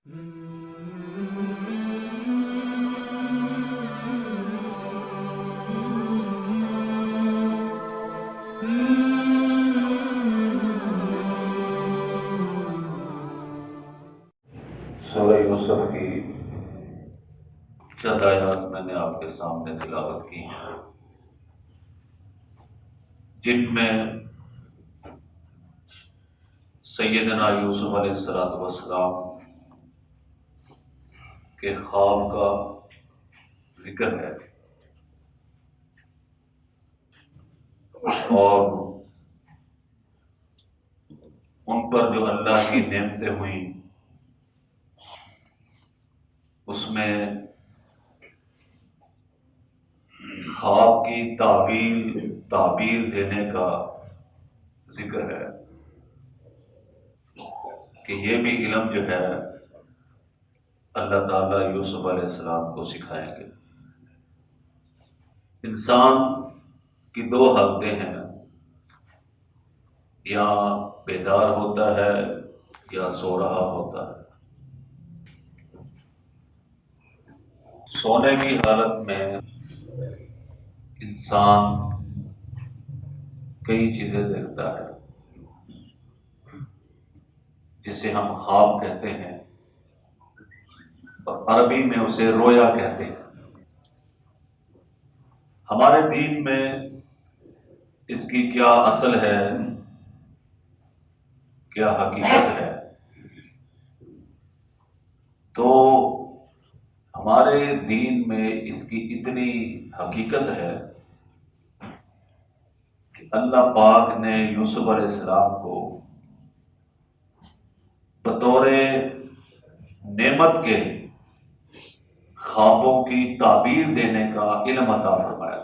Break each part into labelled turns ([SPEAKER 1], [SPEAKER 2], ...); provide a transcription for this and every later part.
[SPEAKER 1] سورہ یوسف کی چند آیات میں نے آپ کے سامنے تلاوت کی ہیں، جن میں سیدنا یوسف علیہ السلام کے خواب کا ذکر ہے، اور ان پر جو اللہ کی نعمتیں ہوئیں اس میں خواب کی تعبیر دینے کا ذکر ہے کہ یہ بھی علم جو ہے اللہ تعالیٰ یوسف علیہ السلام کو سکھائیں گے۔ انسان کی دو حالتیں ہیں، یا بیدار ہوتا ہے یا سو رہا ہوتا ہے۔ سونے کی حالت میں انسان کئی چیزیں دیکھتا ہے جسے ہم خواب کہتے ہیں، اور عربی میں اسے رویا کہتے ہیں۔ ہمارے دین میں اس کی کیا اصل ہے، کیا حقیقت ہے، تو ہمارے دین میں اس کی اتنی حقیقت ہے کہ اللہ پاک نے یوسف علیہ السلام کو بطور نعمت کے خوابوں کی تعبیر دینے کا علم عطا فرمایا۔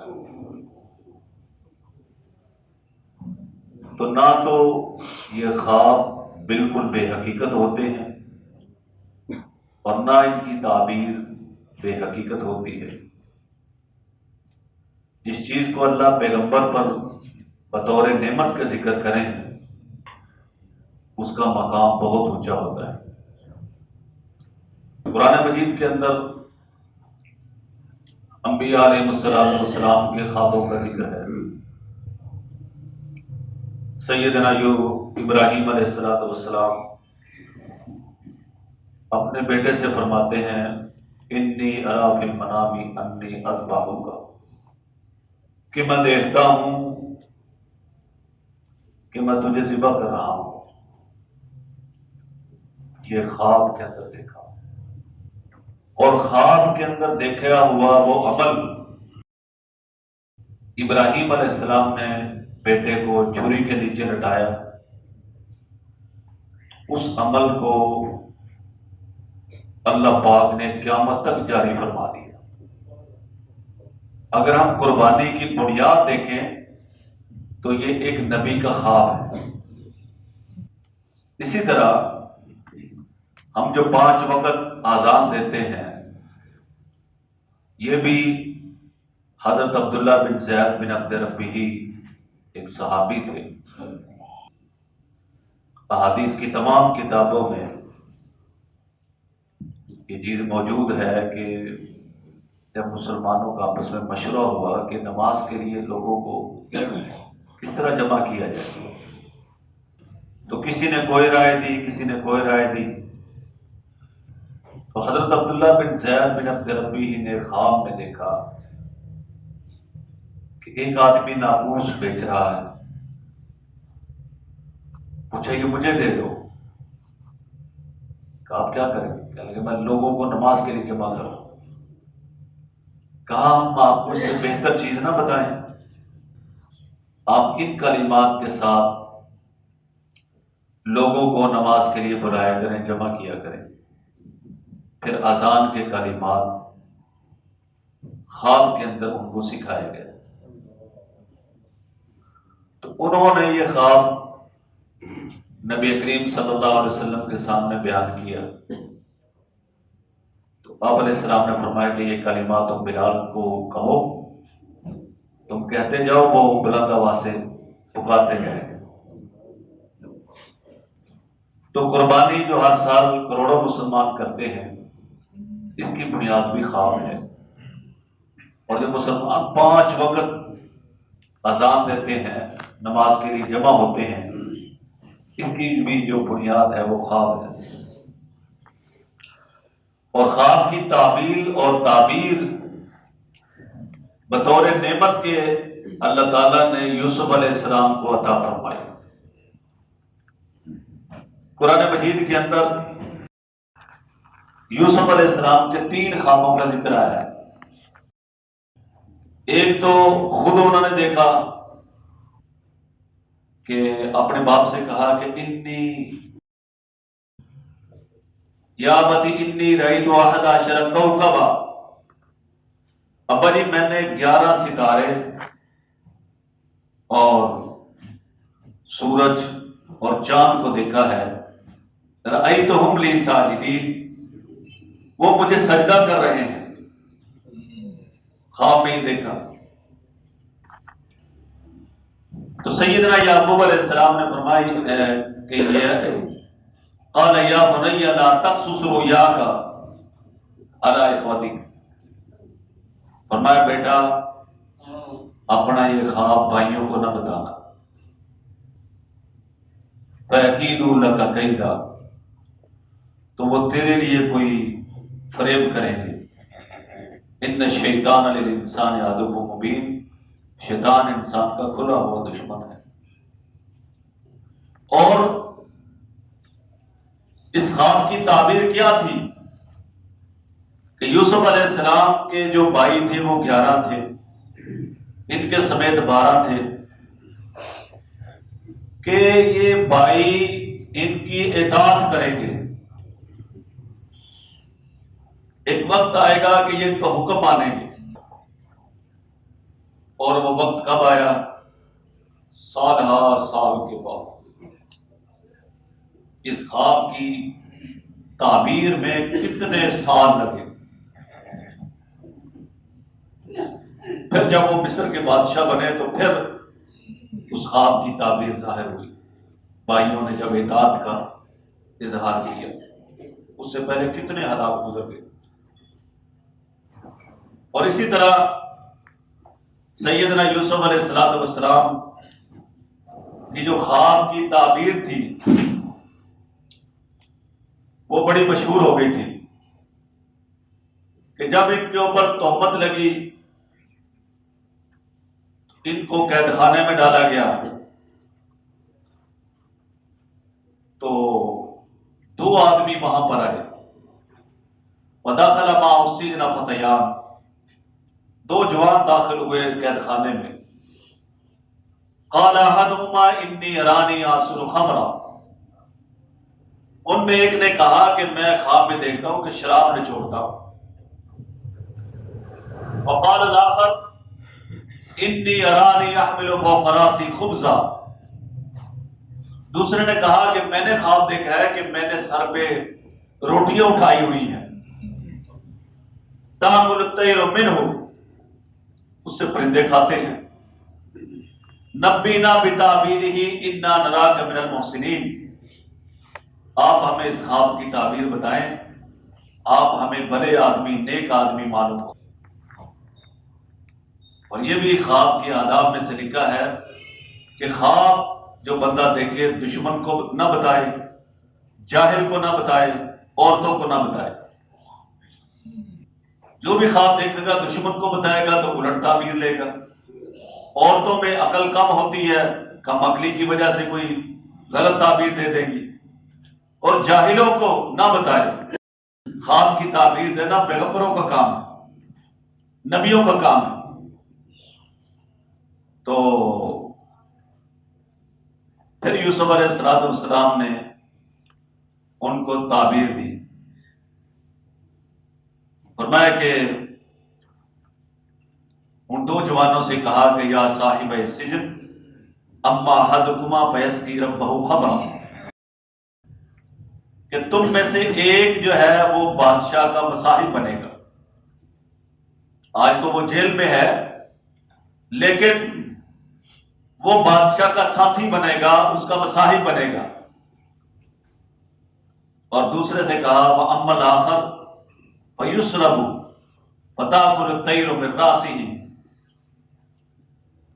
[SPEAKER 1] تو نہ تو یہ خواب بالکل بے حقیقت ہوتے ہیں اور نہ ان کی تعبیر بے حقیقت ہوتی ہے۔ جس چیز کو اللہ پیغمبر پر بطور نعمت کا ذکر کریں اس کا مقام بہت اونچا ہوتا ہے۔ قرآن مجید کے اندر انبیاء علیہ السلام کے خوابوں کا ذکر ہے۔ سیدنا ابراہیم علیہ السلام اپنے بیٹے سے فرماتے ہیں انی ارا فی المنام انی اذبحک، کہ میں دیکھتا ہوں کہ میں تجھے ذبح کر رہا ہوں۔ یہ خواب کے اندر دیکھا، اور خواب کے اندر دیکھا ہوا وہ عمل ابراہیم علیہ السلام نے بیٹے کو چھری کے نیچے لٹایا، اس عمل کو اللہ پاک نے قیامت تک جاری فرما دیا۔ اگر ہم قربانی کی بنیاد دیکھیں تو یہ ایک نبی کا خواب ہے۔ اسی طرح ہم جو 5 وقت اذان دیتے ہیں، یہ بھی حضرت عبداللہ بن زید بن عبد ربیہ ایک صحابی تھے۔ احادیث کی تمام کتابوں میں یہ چیز موجود ہے کہ جب مسلمانوں کا آپس میں مشورہ ہوا کہ نماز کے لیے لوگوں کو کس طرح جمع کیا جائے، تو کسی نے کوئی رائے دی، کسی نے کوئی رائے دی، تو حضرت عبداللہ بن زید بن عبد ربیہ نے خواب میں دیکھا کہ ایک آدمی ناموس بیچ رہا ہے، پوچھا یہ مجھے دے دو۔ کہا آپ کیا کریں گے؟ کہنے لگے میں لوگوں کو نماز کے لیے جمع کروں۔ کہا ہم آپ کو اس سے بہتر چیز نہ بتائیں، آپ ان کلمات کے ساتھ لوگوں کو نماز کے لیے بلایا کریں، جمع کیا کریں۔ پھر اذان کے کلمات خواب کے اندر ان کو سکھائے گئے۔ تو انہوں نے یہ خواب نبی کریم صلی اللہ علیہ وسلم کے سامنے بیان کیا، تو آپ علیہ السلام نے فرمایا کہ یہ کلمات تم بلال کو کہو، تم کہتے جاؤ، وہ بلند آواز سے پکارتے جائیں گے۔ تو قربانی جو ہر سال کروڑوں مسلمان کرتے ہیں، اس کی بنیاد بھی خواب ہے۔ اور جو مسلمان 5 وقت اذان دیتے ہیں، نماز کے لیے جمع ہوتے ہیں، ان کی بھی جو بنیاد ہے وہ خواب ہے۔ اور خواب کی تعبیر اور تعبیر بطور نعمت کے اللہ تعالیٰ نے یوسف علیہ السلام کو عطا فرمائی۔ قرآن مجید کے اندر یوسف علیہ السلام کے 3 خوابوں کا ذکر آیا ہے۔ ایک تو خود انہوں نے دیکھا کہ اپنے باپ سے کہا کہ انی یا ابتی انی رأیت 11 کوکبا، ابا جی میں نے 11 ستارے اور سورج اور چاند کو دیکھا ہے۔ رأیتہم لی ساجدین، وہ مجھے سجدہ کر رہے ہیں، خواب میں ہی دیکھا۔ تو سیدنا یعقوب علیہ السلام نے فرمائی کہ یہ قال یا بنی لا تقصص رؤیاک علی اخوتک، فرمایا بیٹا اپنا یہ خواب بھائیوں کو نہ بتانا، فَيَكِيدُوا لَكَ كَيْدًا، تو وہ تیرے لیے کوئی فریب کریں گے۔ ان الشیطان للانسان عدو مبین، شیطان انسان کا کھلا ہوا دشمن ہے۔ اور اس خواب کی تعبیر کیا تھی کہ یوسف علیہ السلام کے جو بھائی تھے وہ 11 تھے، ان کے سمیت 12 تھے، کہ یہ بھائی ان کی اطاعت کریں گے۔ ایک وقت آئے گا کہ یہ ان کا حکم مانیں گے، اور وہ وقت کب آیا؟ سال ہر سال کے بعد۔ اس خواب کی تعبیر میں کتنے سال لگے، پھر جب وہ مصر کے بادشاہ بنے تو پھر اس خواب کی تعبیر ظاہر ہوئی۔ بھائیوں نے جب اطاعت کا اظہار کیا، اس سے پہلے کتنے حالات گزر گئے۔ اور اسی طرح سیدنا یوسف علیہ السلام کی جو خواب کی تعبیر تھی وہ بڑی مشہور ہو گئی تھی کہ جب ان کے اوپر تہمت لگی، ان کو قید خانے میں ڈالا گیا، تو 2 آدمی وہاں پر آئے، وَدَخَلَ مَعَهُ السِّجْنَ فَتَيَانِ، 2 جوان داخل ہوئے قید خانے میں۔ قَالَ أَحَدُهُمَا إِنِّي أَرَانِي أَعْصِرُ خَمْرًا، ان میں ایک نے کہا کہ میں خواب میں دیکھتا ہوں کہ شراب نچوڑتا ہوں۔ وقال الآخر انی ارانی احمل فوق رأسی خبزا، دوسرے نے کہا کہ میں نے خواب دیکھا ہے کہ میں نے سر پہ روٹیاں اٹھائی ہوئی ہیں، تاکل الطیر منہ، اس سے پرندے کھاتے ہیں۔ نبینا بتعبیرہ انا نراک من المحسنین، آپ ہمیں اس خواب کی تعبیر بتائیں، آپ ہمیں بڑے آدمی، نیک آدمی معلوم ہو۔ اور یہ بھی خواب کے آداب میں سے لکھا ہے کہ خواب جو بندہ دیکھے دشمن کو نہ بتائے، جاہل کو نہ بتائے، عورتوں کو نہ بتائے۔ جو بھی خواب دیکھے گا دشمن کو بتائے گا تو الٹ تعبیر لے گا۔ عورتوں میں عقل کم ہوتی ہے، کم عقلی کی وجہ سے کوئی غلط تعبیر دے دیں گی، اور جاہلوں کو نہ بتائے۔ خواب کی تعبیر دینا پیغمبروں کا کام ہے، نبیوں کا کام ہے۔ تو پھر یوسف علیہ السلام نے ان کو تعبیر دی، فرمایا کہ ان 2 جوانوں سے کہا کہ یا صاحب السجن اما احدکما فیسقی ربہ خمرا، کہ تم میں سے ایک جو ہے وہ بادشاہ کا مصاحب بنے گا۔ آج تو وہ جیل میں ہے، لیکن وہ بادشاہ کا ساتھی بنے گا، اس کا مصاحب بنے گا۔ اور دوسرے سے کہا وَأَمَّا الْآخَرُ فَيُسْلَبُ فَتَأْكُلُ الطَّيْرُ مِنْ رَأْسِهِ،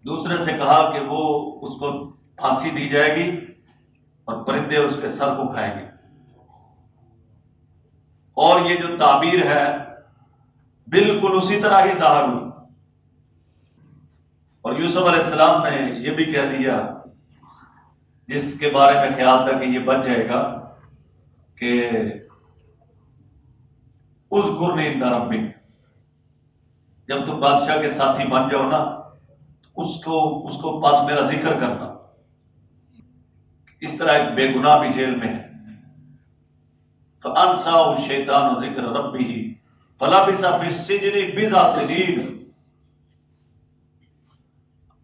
[SPEAKER 1] دوسرے سے کہا کہ وہ اس کو پھانسی دی جائے گی اور پرندے اس کے سر کو کھائیں گے۔ اور یہ جو تعبیر ہے بالکل اسی طرح ہی ظاہر ہوئی۔ اور یوسف علیہ السلام نے یہ بھی کہہ دیا جس کے بارے میں خیال تھا کہ یہ بچ جائے گا کہ اذکرنی عند ربک، جب تم بادشاہ کے ساتھی بن جاؤ نا اس کو پاس میرا ذکر کرنا۔ اس طرح ایک بے گناہ بھی جیل میں ہے۔ فَأَنْسَاهُ الشَّيْطَانُ ذِكْرَ رَبِّهِ فَلَبِثَ فِي السِّجْنِ بِضْعَ سِنِينَ۔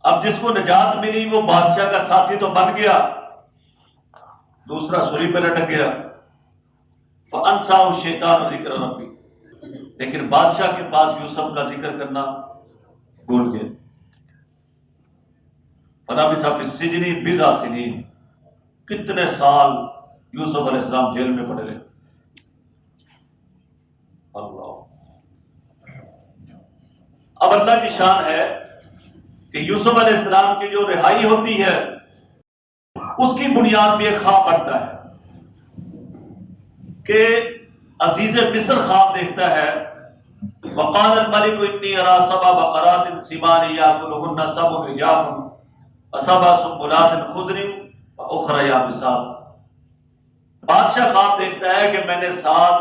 [SPEAKER 1] اب جس کو نجات ملی وہ بادشاہ کا ساتھی تو بن گیا، دوسرا سولی پہ لٹک گیا۔ فَأَنْسَاهُ الشَّيْطَانُ ذِكْرَ رَبِّهِ، لیکن بادشاہ کے پاس یوسف کا ذکر کرنا بھول گئے۔ فَلَبِثَ فِي السِّجْنِ بِضْعَ سِنِينَ، کتنے سال یوسف علیہ السلام جیل میں پڑے رہے۔ اللہ، اب اللہ کی شان ہے کہ یوسف علیہ السلام کی جو رہائی ہوتی ہے اس کی بنیاد بھی ایک خواب بنتا ہے کہ عزیز مصر خواب دیکھتا ہے، وقال الملك انی ارى سبع بقرات سمان یاکلهن سبع عجاف وسبع سنبلات خضر واخرى یابسات۔ بادشاہ خواب دیکھتا ہے کہ میں نے 7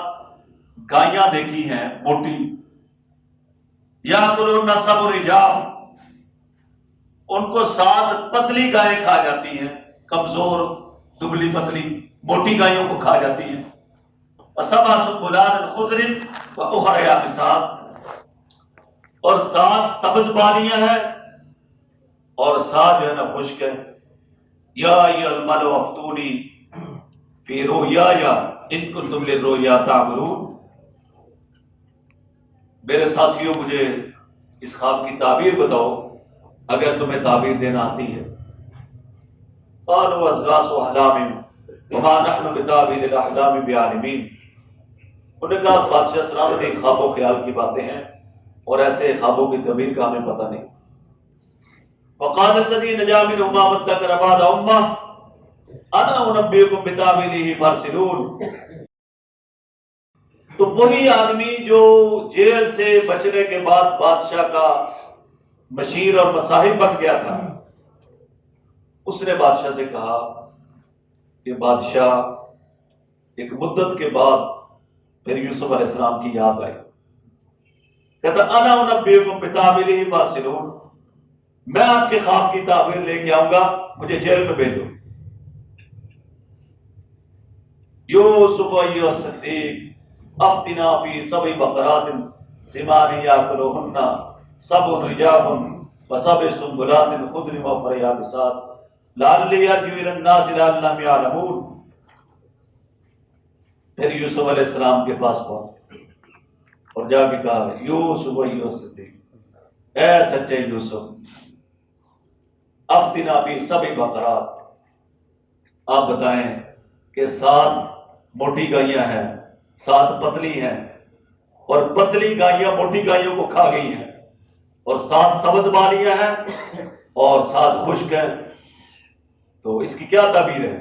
[SPEAKER 1] گائیاں دیکھی ہیں موٹی، یاکلهن سبع عجاف، ان کو 7 پتلی گائیں کھا جاتی ہیں، کمزور دبلی پتلی موٹی گائیوں کو کھا جاتی ہیں۔ وسبع سنبلات خضر واخرى یابسات، اور 7 سبز بالیاں ہیں اور 7 جو ہے نا خشک ہے۔ یا ایھا الملأ افتونی فی رؤیایا ان کنتم للرؤیا تعبرون، میرے ساتھیوں مجھے اس خواب کی تعبیر بتاؤ اگر تمہیں تعبیر دینا آتی ہے۔ قالوا اضغاث احلام وما نحن بتاویل الاحلام بعالمین، انہوں نے کہا بادشاہ سلامتی خواب و خیال کی باتیں ہیں اور ایسے خوابوں کی تعبیر کا ہمیں پتہ نہیں۔ وقال الذي نجا منهما وادكر بعد امه انا انبئكم بتاويله فارسلون، تو وہی آدمی جو جیل سے بچنے کے بعد بادشاہ کا مشیر اور مصاحب بن گیا تھا، اس نے بادشاہ سے کہا کہ بادشاہ ایک مدت کے بعد پھر یوسف علیہ السلام کی یاد آئی، کہتا انا انبئکم بتاویلہ فارسلون، میں آپ کے خواب کی تعبیر لے کے آؤں گا، مجھے جیل میں بھیجو۔ یوسف ایھا الصدیق افتنا فی سبع بقرات سمان یاکلہن سبع عجاف وسبع سنبلات خضر واخرى یابسات لعلی ارجع الی الناس لعلهم یعلمون۔ پھر یوسف علیہ السلام کے پاس پہنچے اور جا کے کہا یوسف ایھا الصدیق، اے سچے یوسف، افتنا فی سبع بقرات، آپ بتائیں کہ 7 موٹی گائیاں ہیں، 7 پتلی ہیں، اور پتلی گائیاں موٹی گائیوں کو کھا گئی ہیں، اور 7 سبز بالیاں ہیں اور 7 خشک ہیں، تو اس کی کیا تعبیر ہے؟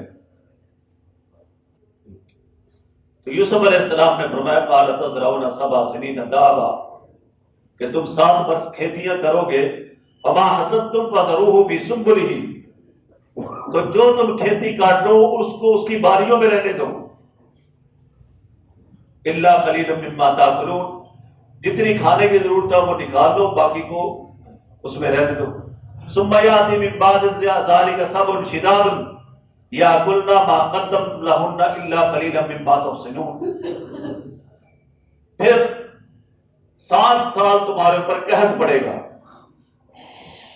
[SPEAKER 1] تو یوسف علیہ السلام نے فرمایا قال تزرعون 7 سنین دابا، کہ تم 7 برس کھیتیاں کرو گے، فما حصدتم فذروه فی سنبلہ، تو جو تم کھیتی کاٹ لو اس کو اس کی باریوں میں رہنے دو، الا قلیلا مما تاکلون، جتنی کھانے کی ضرورت ہے وہ نکال لو، باقی کو اس میں رہنے دو۔ ثم یاتی من بعد ذلک سبع شداد یاکلن ما قدمتم لهن الا قلیلا مما تحصنون، پھر 7 سال تمہارے اوپر قحط پڑے گا،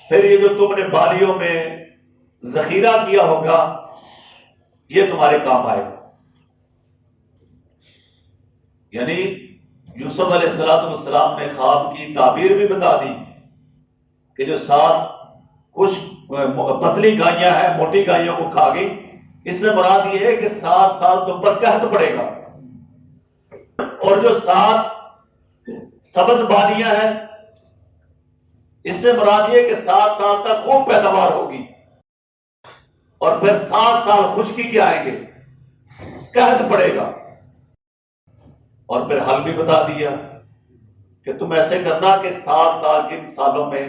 [SPEAKER 1] پھر یہ جو تم نے بالیوں میں ذخیرہ کیا ہوگا یہ تمہارے کام آئے گا۔ یعنی یوسف علیہ السلام نے خواب کی تعبیر بھی بتا دی کہ جو 7 خشک پتلی گائیاں ہیں موٹی گائیوں کو کھا گئی، اس سے مراد یہ ہے کہ 7 سال تم پر قحط پڑے گا، اور جو 7 سبز وادیاں ہیں، اس سے مراد یہ کہ 7 سال تک خوب پیداوار ہوگی، اور پھر 7 سال خشکی کے آئیں گے، قحط پڑے گا۔ اور پھر حل بھی بتا دیا کہ تم ایسے کرنا کہ 7 سال جن سالوں میں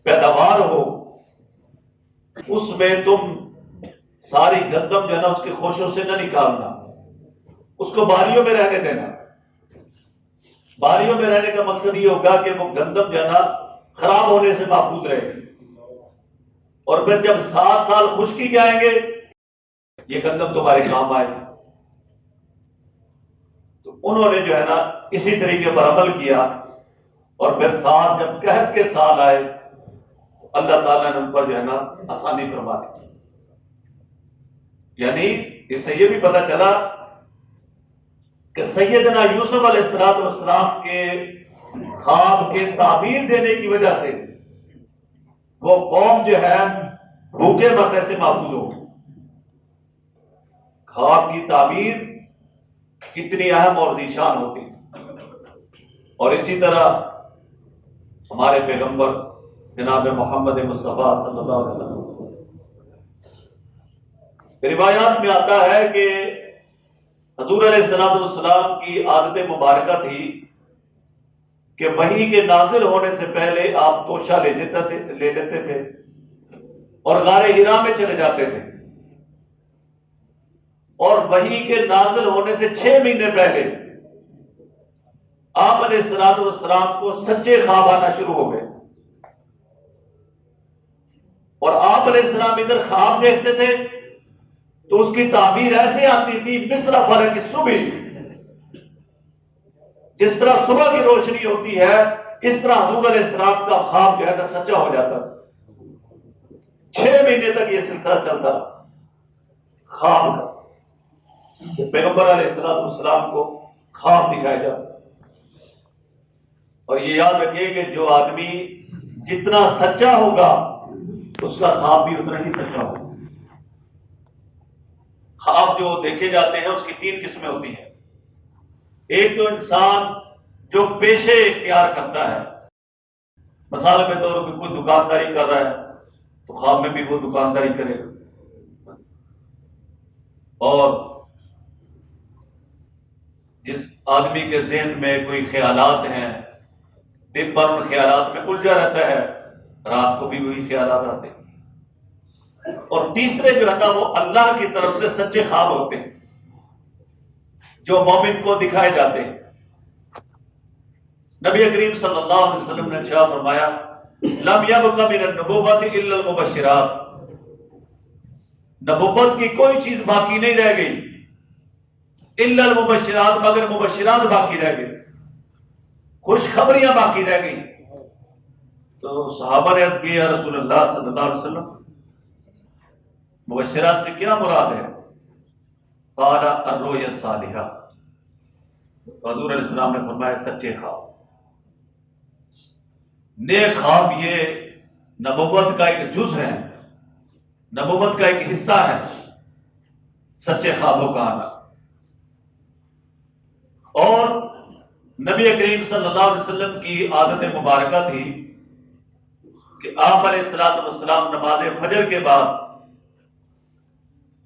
[SPEAKER 1] پیداوار ہو اس میں تم ساری گندم جو ہے نا اس کے خوشوں سے نہ نکالنا، اس کو باریوں میں رہنے دینا۔ باریوں میں رہنے کا مقصد یہ ہوگا کہ وہ گندم جو ہے نا خراب ہونے سے محفوظ رہے گی، اور پھر جب 7 سال خشکی کے آئیں گے یہ گندم تمہارے کام آئے گی۔ تو انہوں نے جو ہے نا اسی طریقے پر عمل کیا، اور پھر 7 جب قحط کے سال آئے اللہ تعالیٰ نے ان پر جو ہے نا آسانی فرما دی۔ یعنی اس سے یہ بھی پتہ چلا کہ سیدنا یوسف علیہ السلام کے خواب کے تعبیر دینے کی وجہ سے وہ قوم جو ہے بھوکے مرنے سے محفوظ ہو گئی۔ خواب کی تعبیر کتنی اہم اور ذیشان ہوتی، اور اسی طرح ہمارے پیغمبر جناب محمد مصطفیٰ صلی اللہ علیہ وسلم، روایات میں آتا ہے کہ حضور علیہ السلام کی عادت مبارکہ تھی کہ وحی کے نازل ہونے سے پہلے آپ توشہ لے لیتے تھے اور غار حرا میں چلے جاتے تھے، اور وحی کے نازل ہونے سے 6 مہینے پہلے آپ علیہ السلام کو سچے خواب آنا شروع ہو گئے، اور آپ علیہ السلام ادھر خواب دیکھتے تھے تو اس کی تعبیر ایسے آتی تھی مثل فلق الصبح، جس طرح صبح کی روشنی ہوتی ہے اس طرح حضور علیہ السلام کا خواب جو ہے نا سچا ہو جاتا۔ 6 مہینے تک یہ سلسلہ چلتا خواب کا، پیغمبر علیہ السلام کو خواب دکھایا جاتا۔ اور یہ یاد رکھیے کہ جو آدمی جتنا سچا ہوگا اس کا خواب بھی اتنا ہی سچا ہوگا۔ خواب جو دیکھے جاتے ہیں اس کی 3 قسمیں ہوتی ہیں۔ ایک تو انسان جو پیشے اختیار کرتا ہے، مثال کے طور پہ کوئی دکانداری کر رہا ہے تو خواب میں بھی وہ دکانداری کرے گا، اور جس آدمی کے ذہن میں کوئی خیالات ہیں دن بھر ان خیالات میں الجھا رہتا ہے، رات کو بھی وہی خیالات آتے ہیں۔ اور تیسرے جو ہے نا وہ اللہ کی طرف سے سچے خواب ہوتے ہیں جو مومن کو دکھائے جاتے ہیں۔ نبی کریم صلی اللہ علیہ وسلم نے ارشاد فرمایا لم یبق من النبوۃ الا المبشرات، نبوت کی کوئی چیز باقی نہیں رہ گئی الا المبشرات، مگر مبشرات باقی رہ گئی، خوشخبریاں باقی رہ گئی۔ تو صحابہ نے عرض کیا رسول اللہ صلی اللہ علیہ وسلم مبشرات سے کیا مراد ہے؟ قال الرؤیا الصالحہ، حضور علیہ السلام نے فرمایا سچے خواب۔ نیک خواب یہ نبوت کا ایک جز ہے، نبوت کا ایک حصہ ہے، سچے خوابوں کا آنا۔ اور نبی کریم صلی اللہ علیہ وسلم کی عادت مبارکہ تھی کہ آپ علیہ السلام نماز فجر کے بعد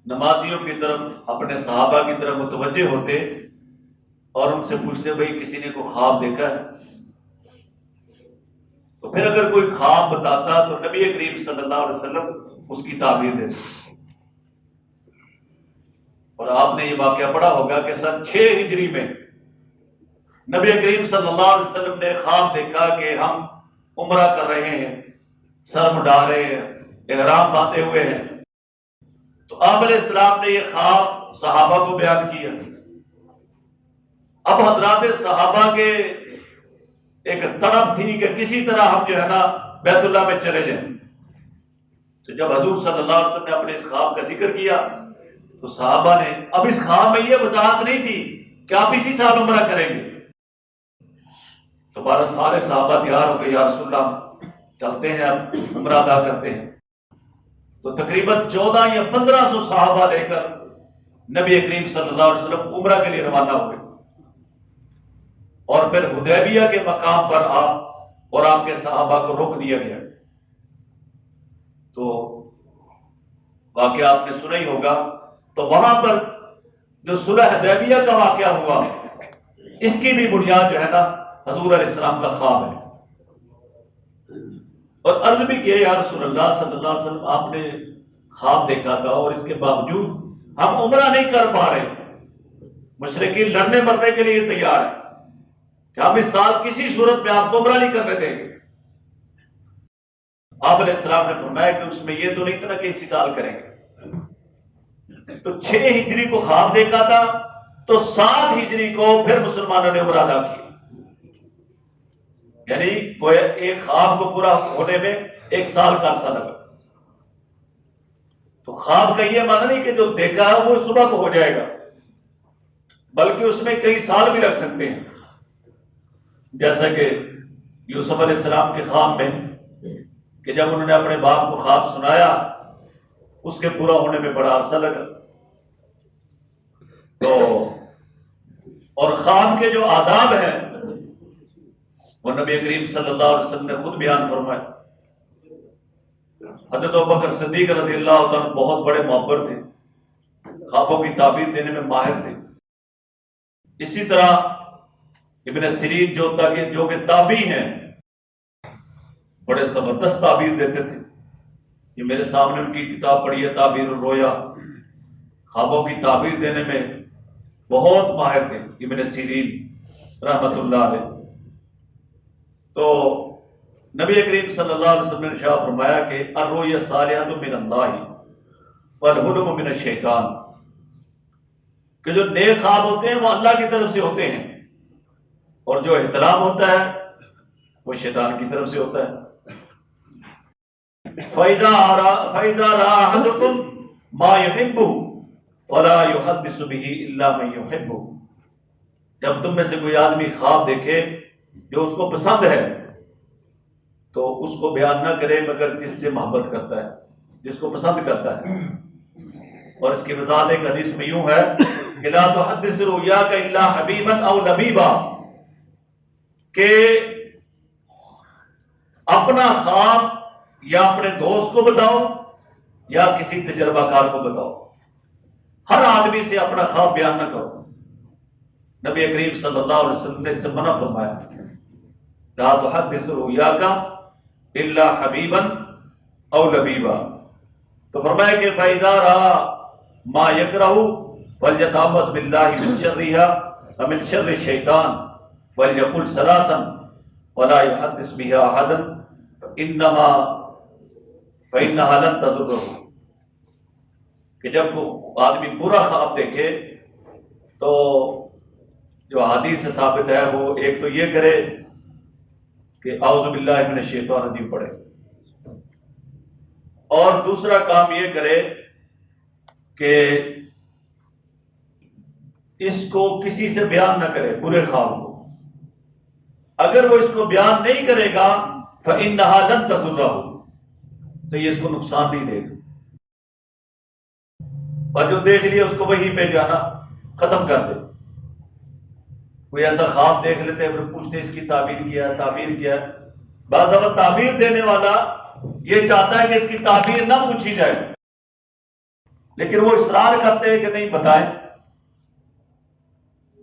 [SPEAKER 1] نمازیوں کی طرف اپنے صحابہ کی طرف متوجہ ہوتے اور ان سے پوچھتے بھائی کسی نے کوئی خواب دیکھا ہے؟ تو پھر اگر کوئی خواب بتاتا تو نبی کریم صلی اللہ علیہ وسلم اس کی تعبیر دیتے۔ اور آپ نے یہ واقعہ پڑھا ہوگا کہ سن 6 ہجری میں نبی کریم صلی اللہ علیہ وسلم نے خواب دیکھا کہ ہم عمرہ کر رہے ہیں، سر مڈا رہے ہیں، احرام باندھے ہوئے ہیں۔ تو آپ علیہ السلام نے یہ خواب صحابہ کو بیان کیا۔ اب حضرات صحابہ کے ایک طلب تھی کہ کسی طرح ہم جو ہے نا بیت اللہ میں چلے جائیں۔ تو جب حضور صلی اللہ علیہ وسلم نے اپنے اس خواب کا ذکر کیا تو صحابہ نے، اب اس خواب میں یہ وضاحت نہیں تھی کہ آپ اسی سال عمرہ کریں گے، تو 12 سارے صحابہ تیار ہو گئے، یا رسول اللہ چلتے ہیں اب عمرہ ادا کرتے ہیں۔ تو تقریباً 14 یا 1500 صحابہ لے کر نبی کریم صلی اللہ علیہ وسلم عمرہ کے لیے روانہ ہوئے۔ اور پھر حدیبیہ کے مقام پر آپ اور آپ کے صحابہ کو روک دیا گیا. تو واقعہ آپ نے سنا ہی ہوگا. تو وہاں پر جو صلح حدیبیہ کا واقعہ ہوا، اس کی بھی بنیاد جو ہے نا حضور علیہ السلام کا خواب ہے. اور عرض بھی کیا یا رسول اللہ صلی اللہ علیہ وسلم، آپ نے خواب دیکھا تھا اور اس کے باوجود ہم عمرہ نہیں کر پا رہے. مشرکین لڑنے مرنے کے لیے تیار ہے کہ ہم اس سال کسی صورت میں آپ کو عمرہ نہیں کرنے دیں گے. آپ علیہ السلام نے فرمایا کہ اس میں یہ تو نہیں تھا کہ اسی سال کریں گے. تو 6 ہجری کو خواب دیکھا تھا، تو 7 ہجری کو پھر مسلمانوں نے عمرہ ادا کیا. یعنی وہ ایک خواب کو پورا ہونے میں 1 سال کا عرصہ لگا. تو خواب کا یہ معنی نہیں کہ جو دیکھا ہے وہ صبح کو ہو جائے گا، بلکہ اس میں کئی سال بھی لگ سکتے ہیں. جیسا کہ یوسف علیہ السلام کے خواب میں کہ جب انہوں نے اپنے باپ کو خواب سنایا، اس کے پورا ہونے میں بڑا عرصہ لگا. تو اور خواب کے جو آداب ہیں وہ نبی کریم صلی اللہ علیہ وسلم نے خود بیان فرمائے. حضرت ابوبکر صدیق رضی اللہ عنہ بہت بڑے محبر تھے، خوابوں کی تعبیر دینے میں ماہر تھے. اسی طرح ابن سیرین جو کہ تابعی ہیں، بڑے زبردست تعبیر دیتے تھے. یہ میرے سامنے ان کی کتاب پڑھی ہے تعبیر الرؤیا، خوابوں کی تعبیر دینے میں بہت ماہر تھے ابن سیرین رحمت اللہ علیہ. تو نبی کریم صلی اللہ علیہ وسلم نے ارشاد فرمایا کہ الرؤیا صالحۃ من اللہ والحلم من الشیطان، کہ جو نیک خواب ہوتے ہیں وہ اللہ کی طرف سے ہوتے ہیں، اور جو احتلام ہوتا ہے وہ شیطان کی طرف سے ہوتا ہے. فَإِذَا رَأَى أَحَدُكُم مَّا يُحِبُّ فَلَا يُحَدِّثُ بِهِ إِلَّا مَن يُحِبُّ، جب تم میں سے کوئی آدمی خواب دیکھے جو اس کو پسند ہے تو اس کو بیان نہ کرے مگر جس سے محبت کرتا ہے، جس کو پسند کرتا ہے. اور اس کی وضاحت ایک حدیث میں یوں ہے کہ لا تحدث رؤیاک الا حبیبا او لبیبا، کہ اپنا خواب یا اپنے دوست کو بتاؤ یا کسی تجربہ کار کو بتاؤ، ہر آدمی سے اپنا خواب بیان نہ کرو. نبی کریم صلی اللہ علیہ وسلم نے اس سے منع فرمایا، لا تحدث رؤیاک الا حبیبا او لبیبا. تو فرمایا کہ فَإِذَا رَأَى مَا يَكْرَهُ فَلْيَتَعَوَّذْ بِاللَّهِ مِنْ شَرِّهَا وَمِنْ شَرِّ الشَّيْطَانِ وَلْيَقُلْ ثَلَاثًا وَلَا يُحَدِّثْ بِهَا أَحَدًا إِنَّمَا فَإِنَّهَا لَن تَضُرَّهُ، کہ جب وہ آدمی برا خواب دیکھے تو جو حدیث سے ثابت ہے وہ ایک تو یہ کرے کہ اعوذ باللہ من الشیطان الرجیم پڑھے، اور دوسرا کام یہ کرے کہ اس کو کسی سے بیان نہ کرے برے خواب کو. اگر وہ اس کو بیان نہیں کرے گا فَإِنَّهَا لَن تَضُرَّهُ، تو یہ اس کو نقصان نہیں دے گا. اور جو دیکھ لیا اس کو وہیں پہ جانا ختم کر دے. کوئی ایسا خواب دیکھ لیتے ہیں پھر پوچھتے اس کی تعبیر کیا. بعض وقت تعبیر دینے والا یہ چاہتا ہے کہ اس کی تعبیر نہ پوچھی جائے، لیکن وہ اصرار کرتے ہیں کہ نہیں بتائیں.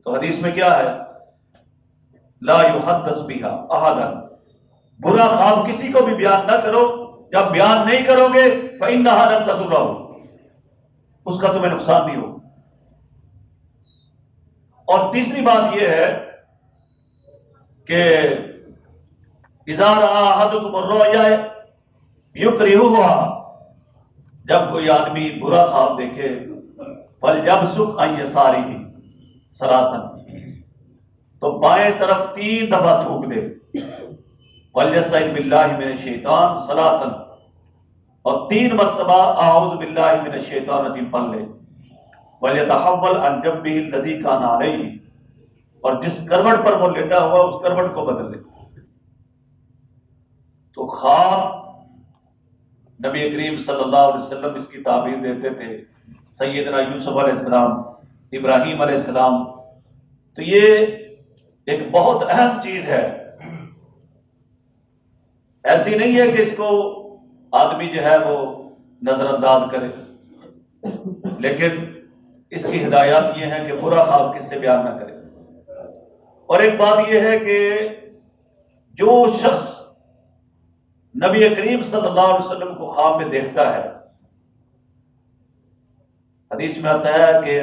[SPEAKER 1] تو حدیث میں کیا ہے، لا يحدث بها احدا، برا خواب کسی کو بھی بیان نہ کرو. جب بیان نہیں کرو گے فإنها لن تضرہ، اس کا تمہیں نقصان نہیں ہوگا. اور تیسری بات یہ ہے کہ اذا رأى احدكم الرؤيا يكرهها، جب کوئی آدمی برا خواب دیکھے فَلْيَبْصُقْ عَنْ يَسَارِهِ ثَلَاثًا، تو بائیں طرف 3 دفعہ تھوک دے. وَلْيَسْتَعِذْ بِاللَّهِ مِنَ الشَّيْطَانِ ثَلَاثًا، اور 3 مرتبہ اعوذ باللہ من الشیطان الرجیم پڑھ لے. وَلْيَتَحَوَّلْ عَنْ جَنبِهِ الَّذِي كَانَ عَلَيْهِ، اور جس کروٹ پر وہ لیٹا ہوا اس کروٹ کو بدل لے. تو خواب نبی کریم صلی اللہ علیہ وسلم اس کی تعبیر دیتے تھے. سیدنا یوسف علیہ السلام، ابراہیم علیہ السلام، تو یہ ایک بہت اہم چیز ہے. ایسی نہیں ہے کہ اس کو آدمی جو ہے وہ نظر انداز کرے، لیکن اس کی ہدایات یہ ہے کہ برا خواب کس سے بیان نہ کرے. اور ایک بات یہ ہے کہ جو شخص نبی کریم صلی اللہ علیہ وسلم کو خواب میں دیکھتا ہے، حدیث میں آتا ہے کہ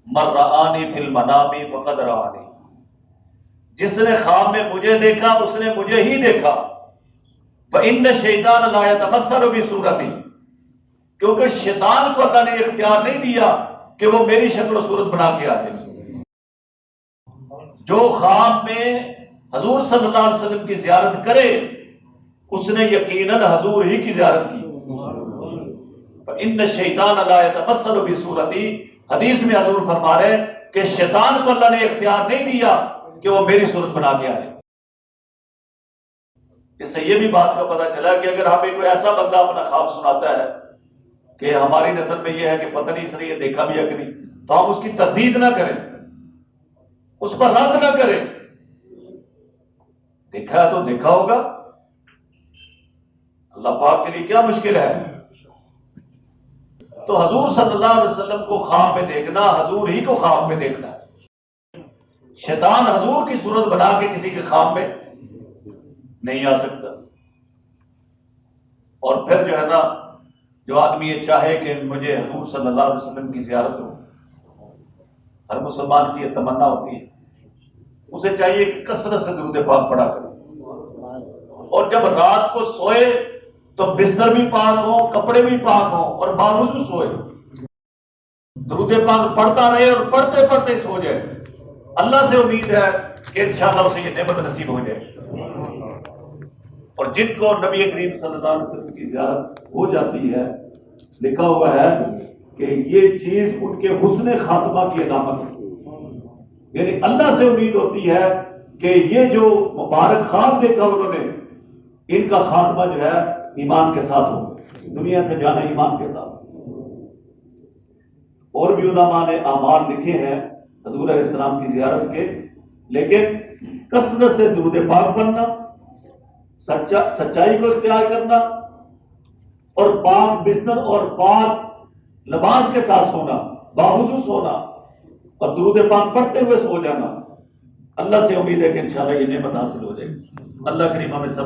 [SPEAKER 1] من رآنی فی المنام فقد رآنی، جس نے خواب میں مجھے دیکھا اس نے مجھے ہی دیکھا. فإن الشیطان لا يتمثل بصورتی، کیونکہ شیطان کو اللہ نے اختیار نہیں دیا کہ وہ میری شکل و صورت بنا کے آ جائے. جو خواب میں حضور صلی اللہ علیہ وسلم کی زیارت کرے اس نے یقیناً حضور ہی کی زیارت کی. فإن الشیطان لا يتمثل بصورتی، حدیث میں حضور فرما رہے ہیں کہ شیطان کو اللہ نے اختیار نہیں دیا کہ وہ میری صورت بنا کے آئے. اس سے یہ بھی بات کا پتہ چلا کہ اگر ہمیں کوئی ایسا بندہ اپنا خواب سناتا ہے کہ ہماری نظر میں یہ ہے کہ پتہ نہیں اس نے یہ دیکھا بھی ہے کہ نہیں، تو ہم اس کی تردید نہ کریں، اس پر رد نہ کریں. دیکھا ہے تو دیکھا ہوگا، اللہ پاک کے لیے کیا مشکل ہے. تو حضور صلی اللہ علیہ وسلم کو خواب میں دیکھنا، حضور ہی کو خواب میں دیکھنا ہے. شیطان حضور کی صورت بنا کے کسی کے خواب میں نہیں آ سکتا. اور پھر جو ہے نا، جو آدمی یہ چاہے کہ مجھے حضور صلی اللہ علیہ وسلم کی زیارت ہو، ہر مسلمان کی یہ تمنا ہوتی ہے، اسے چاہیے کہ کثرت سے درود پاک پڑھا کرے. اور جب رات کو سوئے تو بستر بھی پاک ہو، کپڑے بھی پاک ہوں، اور باوضو سوئے. درود پاک پڑھتا رہے اور پڑھتے پڑھتے سو جائے. اللہ سے امید ہے کہ انشاءاللہ اسے یہ نعمت نصیب ہو جائے. اور جن کو نبی کریم صلی اللہ علیہ وسلم کی زیارت ہو جاتی ہے، لکھا ہوا ہے کہ یہ چیز ان کے حسن خاتمہ کی علامت ہے. یعنی اللہ سے امید ہوتی ہے کہ یہ جو مبارک خواب دیکھا انہوں نے، ان کا خاتمہ جو ہے ایمان کے ساتھ ہو، دنیا سے جانا ایمان کے ساتھ. اور بھی علماء نے اعمال لکھے ہیں حضور علیہ السلام کی زیارت کے، لیکن کثرت سے درود پاک پڑھنا، سچائی کو اختیار کرنا، اور پاک بستر اور پاک لباس کے ساتھ سونا، باوضو سونا، اور درود پاک پڑھتے ہوئے سو جانا. اللہ سے امید ہے کہ انشاءاللہ یہ نعمت حاصل ہو جائے گی. اللہ کریم ہمیں سب